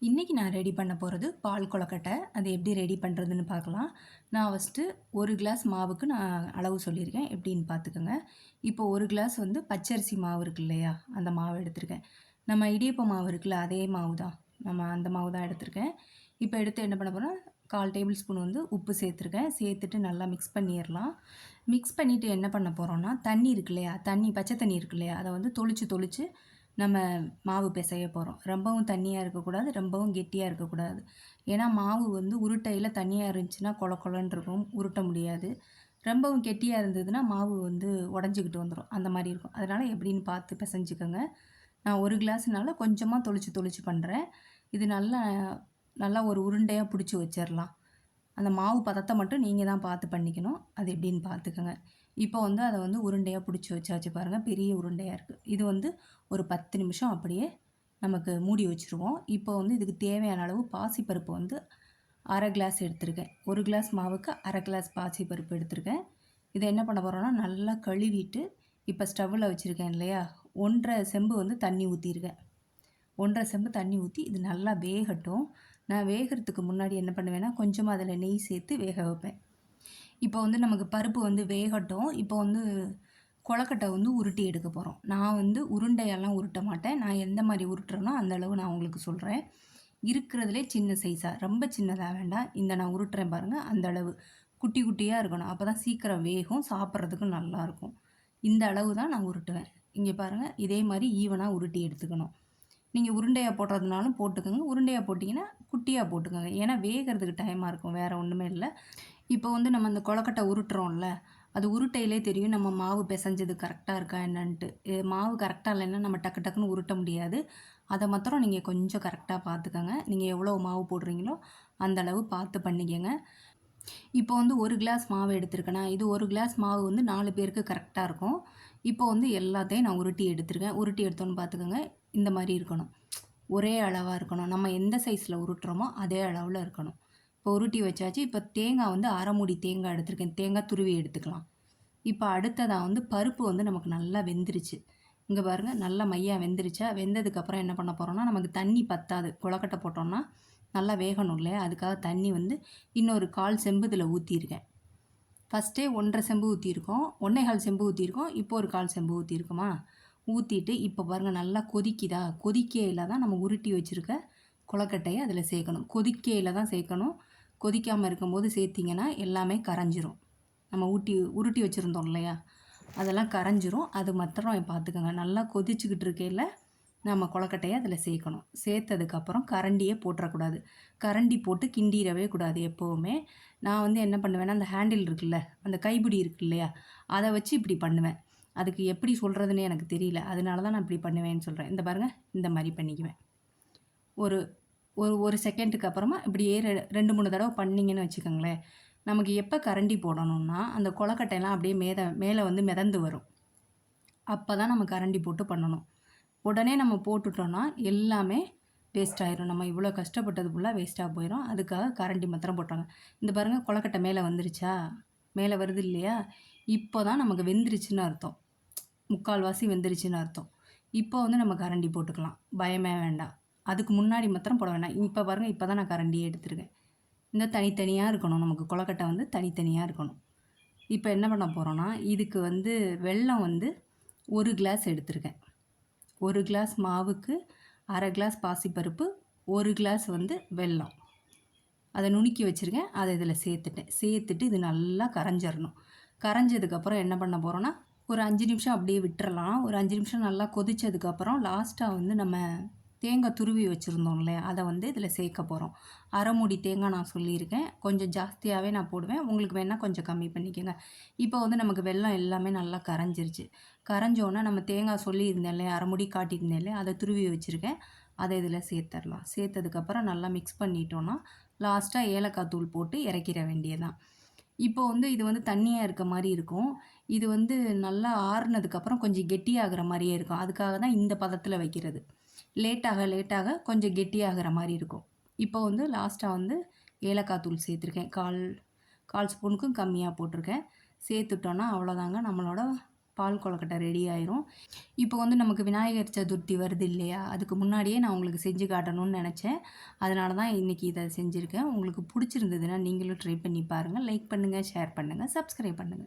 இன்றைக்கி நான் ரெடி பண்ண போகிறது பால் கொழுக்கட்டை. அது எப்படி ரெடி பண்ணுறதுன்னு பார்க்கலாம். நான் ஃபஸ்ட்டு 1 கிளாஸ் மாவுக்கு நான் அளவு சொல்லியிருக்கேன். எப்படின்னு பார்த்துக்கோங்க. இப்போ 1 கிளாஸ் வந்து பச்சரிசி மாவு இருக்கு இல்லையா, அந்த மாவு எடுத்திருக்கேன். நம்ம இடியப்ப மாவு இருக்குல்ல, அதே மாவு தான். நம்ம அந்த மாவு தான் எடுத்திருக்கேன். இப்போ எடுத்து என்ன பண்ண போகிறேன், 1/4 டேபிள் ஸ்பூன் வந்து உப்பு சேர்த்துருக்கேன். சேர்த்துட்டு நல்லா மிக்ஸ் பண்ணிடலாம். மிக்ஸ் பண்ணிவிட்டு என்ன பண்ண போகிறோன்னா, தண்ணி இருக்கு இல்லையா, பச்சை தண்ணி இருக்கு இல்லையா, அதை வந்து தொளிச்சு நம்ம மாவு பிசைய போகிறோம். ரொம்பவும் தண்ணியாக இருக்கக்கூடாது, ரொம்பவும் கெட்டியாக இருக்கக்கூடாது. ஏன்னா மாவு வந்து உருட்டையில் தண்ணியாக இருந்துச்சுன்னா கொல கொலன்னு இருக்கும், உருட்ட முடியாது. ரொம்பவும் கெட்டியாக இருந்ததுன்னா மாவு வந்து உடஞ்சிக்கிட்டு வந்துடும், அந்த மாதிரி இருக்கும். அதனால் எப்படின்னு பார்த்து பிசைஞ்சுக்கோங்க. நான் 1 கிளாஸ்னால கொஞ்சமாக தொளிச்சு பண்ணுறேன். இது நல்லா நல்லா ஒரு உருண்டையாக பிடிச்சி வச்சிடலாம். அந்த மாவு பதத்தை மட்டும் நீங்கள் தான் பார்த்து பண்ணிக்கணும். அது எப்படின்னு பார்த்துக்கோங்க. இப்போ வந்து அதை வந்து உருண்டையாக பிடிச்சி வச்சாச்சு பாருங்கள், பெரிய உருண்டையாக இருக்குது. இது வந்து ஒரு 10 நிமிஷம் அப்படியே நமக்கு மூடி வச்சுருவோம். இப்போ வந்து இதுக்கு தேவையான அளவு பாசிப்பருப்பு வந்து 1/2 கிளாஸ் எடுத்திருக்கேன். 1 கிளாஸ் மாவுக்கு 1/2 கிளாஸ் பாசிப்பருப்பு எடுத்திருக்கேன். இதை என்ன பண்ண போகிறோன்னா, நல்லா கழுவிட்டு இப்போ ஸ்டவ்வில் வச்சுருக்கேன் இல்லையா, 1/2 செம்பு வந்து தண்ணி ஊற்றிருக்கேன். 1/2 செம்பு தண்ணி ஊற்றி இது நல்லா வேகட்டும். நான் வேகிறதுக்கு முன்னாடி என்ன பண்ணுவேன்னா, கொஞ்சமாக அதில் நெய் சேர்த்து வேக வைப்பேன். இப்போ வந்து நமக்கு பருப்பு வந்து வேகட்டும். இப்போ வந்து கொழுக்கட்டை வந்து உருட்டி எடுக்க போகிறோம். நான் வந்து உருண்டையெல்லாம் உருட்ட மாட்டேன். நான் எந்த மாதிரி உருட்டுறேனோ அந்த அளவு நான் உங்களுக்கு சொல்கிறேன். இருக்கிறதுலே சின்ன சைஸாக, ரொம்ப சின்னதாக வேண்டாம். இந்த நான் உருட்டுறேன் பாருங்கள், அந்த அளவு குட்டி குட்டியாக இருக்கணும். அப்போ தான் சீக்கிரம் வேகும், சாப்பிட்றதுக்கும் நல்லாயிருக்கும். இந்த அளவு தான் நான் உருட்டுவேன். இங்கே பாருங்கள், இதே மாதிரி ஈவனாக உருட்டி எடுத்துக்கணும். நீங்கள் உருண்டையாக போடுறதுனாலும் போட்டுக்கோங்க. உருண்டையாக போட்டிங்கன்னா குட்டியாக போட்டுக்கோங்க. ஏன்னா வேகிறதுக்கு டைமாக இருக்கும், வேறு ஒன்றுமே இல்லை. இப்போ வந்து நம்ம அந்த கொழுக்கட்டை உருட்டுறோம்ல, அது உருட்டையிலே தெரியும் நம்ம மாவு பிசைஞ்சது கரெக்டாக இருக்கா என்னன்ட்டு. மாவு கரெக்டாக இல்லைன்னா நம்ம டக்கு டக்குன்னு உருட்ட முடியாது. அதை மாத்திரம் நீங்கள் கொஞ்சம் கரெக்டாக பார்த்துக்கோங்க. நீங்கள் எவ்வளோ மாவு போடுறீங்களோ அந்த அளவு பார்த்து பண்ணிக்கங்க. இப்போ வந்து 1 கிளாஸ் மாவு எடுத்திருக்கேனா, இது 1 கிளாஸ் மாவு வந்து 4 பேருக்கு கரெக்டாக இருக்கும். இப்போ வந்து எல்லாத்தையும் நான் உருட்டி எடுத்துருக்கேன். உருட்டி எடுத்தோன்னு பார்த்துக்கோங்க, இந்த மாதிரி இருக்கணும். ஒரே அளவாக இருக்கணும். நம்ம எந்த சைஸில் உருட்டுறோமோ அதே அளவில் இருக்கணும். இப்போ உருட்டி வச்சாச்சு. இப்போ தேங்காய் வந்து 1/2 மூடி தேங்காய் எடுத்திருக்கேன். தேங்காய் துருவி எடுத்துக்கலாம். இப்போ அடுத்ததாக வந்து பருப்பு வந்து நமக்கு நல்லா வெந்துருச்சு. இங்கே பாருங்கள், நல்லா மையாக வெந்துருச்சா. வெந்ததுக்கப்புறம் என்ன பண்ண போகிறோம்னா, நமக்கு தண்ணி பத்தாது. கொழுக்கட்டை போட்டோம்னா நல்லா வேகணும் இல்லையா, அதுக்காக தண்ணி வந்து இன்னொரு 1/4 செம்பு இதில் ஊற்றிருக்கேன். ஃபஸ்ட்டே 1/2 செம்பு ஊற்றிருக்கோம், 1 1/4 செம்பு ஊற்றிருக்கோம். இப்போ ஒரு 1/4 செம்பு ஊற்றிருக்குமா. ஊற்றிட்டு இப்போ பாருங்கள் நல்லா கொதிக்குதா. கொதிக்கையில் தான் நம்ம உருட்டி வச்சுருக்க கொழுக்கட்டையை அதில் சேர்க்கணும். கொதிக்கையில் தான் சேர்க்கணும். கொதிக்காமல் இருக்கும்போது சேர்த்திங்கன்னா எல்லாமே கரைஞ்சிரும். நம்ம உருட்டி வச்சுருந்தோம் இல்லையா, அதெல்லாம் கரைஞ்சிரும். அது மாத்திரம் பார்த்துக்கோங்க. நல்லா கொதிச்சுக்கிட்டு இருக்கையில் நம்ம கொழுக்கட்டையை அதில் சேர்க்கணும். சேர்த்ததுக்கப்புறம் கரண்டியே போட்டுறக்கூடாது. கரண்டி போட்டு கிண்டிடவே கூடாது எப்போவுமே. நான் வந்து என்ன பண்ணுவேன்னா, அந்த ஹேண்டில் இருக்குல்ல, அந்த கைப்பிடி இருக்கு இல்லையா, அதை வச்சு இப்படி பண்ணுவேன். அதுக்கு எப்படி சொல்கிறதுன்னு எனக்கு தெரியல, அதனால தான் நான் இப்படி பண்ணுவேன்னு சொல்கிறேன். இந்த பாருங்கள், இந்த மாதிரி பண்ணிக்குவேன். ஒரு ஒரு ஒரு செகண்டுக்கு அப்புறமா இப்படியே 2 3 தடவை பண்ணிங்கன்னு வச்சுக்கோங்களேன், நமக்கு எப்போ கரண்டி போடணும்னா, அந்த கொழுக்கட்டையெல்லாம் அப்படியே மேலே வந்து மிதந்து வரும். அப்போ தான் நம்ம கரண்டி போட்டு பண்ணணும். உடனே நம்ம போட்டுட்டோன்னா எல்லாமே வேஸ்ட் ஆயிரும். நம்ம இவ்வளோ கஷ்டப்பட்டது ஃபுல்லாக வேஸ்ட்டாக போயிடும். அதுக்காக கரண்டி மாத்திரம் போட்டாங்க. இந்த பாருங்கள், கொழுக்கட்டை மேலே வந்துருச்சா, மேலே வருது இல்லையா, இப்போ தான் நமக்கு வெந்துருச்சுன்னு அர்த்தம். 3/4 வெந்துருச்சுன்னு அர்த்தம். இப்போ வந்து நம்ம கரண்டி போட்டுக்கலாம், பயமே வேண்டாம். அதுக்கு முன்னாடி மாத்திரம் போட வேண்டாம். இப்போ பாருங்கள், இப்போ தான் நான் கரண்டியே எடுத்துருக்கேன். இந்த தனித்தனியாக இருக்கணும், நமக்கு கொழுக்கட்டை வந்து தனித்தனியாக இருக்கணும். இப்போ என்ன பண்ண போகிறோன்னா, இதுக்கு வந்து வெல்லம் வந்து 1 கிளாஸ் எடுத்திருக்கேன். 1 கிளாஸ் மாவுக்கு 1/2 கிளாஸ் பாசிப்பருப்பு, 1 கிளாஸ் வந்து வெல்லம். அதை நுணுக்கி வச்சுருக்கேன். அதை இதில் சேர்த்துட்டு இது நல்லா கரைஞ்சிடணும். கரைஞ்சதுக்கப்புறம் என்ன பண்ண போகிறோன்னா, ஒரு 5 நிமிஷம் அப்படியே விட்டுறலாம். ஒரு 5 நிமிஷம் நல்லா கொதித்ததுக்கப்புறம் லாஸ்ட்டாக வந்து நம்ம தேங்காய் துருவி வச்சுருந்தோம் இல்லையா, அதை வந்து இதில் சேர்க்க போகிறோம். 1/2 மூடி தேங்காய் நான் சொல்லியிருக்கேன். கொஞ்சம் ஜாஸ்தியாகவே நான் போடுவேன், உங்களுக்கு வேணால் கொஞ்சம் கம்மி பண்ணிக்கோங்க. இப்போ வந்து நமக்கு வெல்லம் எல்லாமே நல்லா கரைஞ்சிருச்சு. கரைஞ்சோன்னா நம்ம தேங்காய் சொல்லியிருந்தேன் இல்லையா, 1/2 மூடி காட்டியிருந்தேன் இல்லையா, அதை துருவி வச்சுருக்கேன். அதை இதில் சேர்த்துடலாம். சேர்த்ததுக்கப்புறம் நல்லா மிக்ஸ் பண்ணிட்டோன்னா லாஸ்ட்டாக ஏலக்காய் தூள் போட்டு இறக்கிற வேண்டியதான். இப்போ வந்து இது வந்து தண்ணியாக இருக்க மாதிரி இருக்கும். இது வந்து நல்லா ஆறுனதுக்கப்புறம் கொஞ்சம் கெட்டியாகிற மாதிரியே இருக்கும். அதுக்காக தான் இந்த பதத்தில் வைக்கிறது. லேட்டாக கொஞ்சம் கெட்டியாகிற மாதிரி இருக்கும். இப்போ வந்து லாஸ்ட்டாக வந்து ஏலக்காய் தூள் சேர்த்துருக்கேன். கால் ஸ்பூனுக்கும் கம்மியாக போட்டிருக்கேன். சேர்த்துட்டோன்னா அவ்வளோதாங்க, நம்மளோட பால் கொழுக்கட்டை ரெடி ஆயிரும். இப்போ வந்து நமக்கு விநாயகர் சதுர்த்தி வருது இல்லையா? அதுக்கு முன்னாடியே நான் உங்களுக்கு செஞ்சு காட்டணும்னு நெனச்சேன். அதனால தான் இன்னைக்கு இத செஞ்சிருக்கேன். உங்களுக்கு புடிச்சிருந்ததுன்னா நீங்களும் ட்ரை பண்ணி பாருங்க. லைக் பண்ணுங்க, ஷேர் பண்ணுங்க, சப்ஸ்கிரைப் பண்ணுங்க.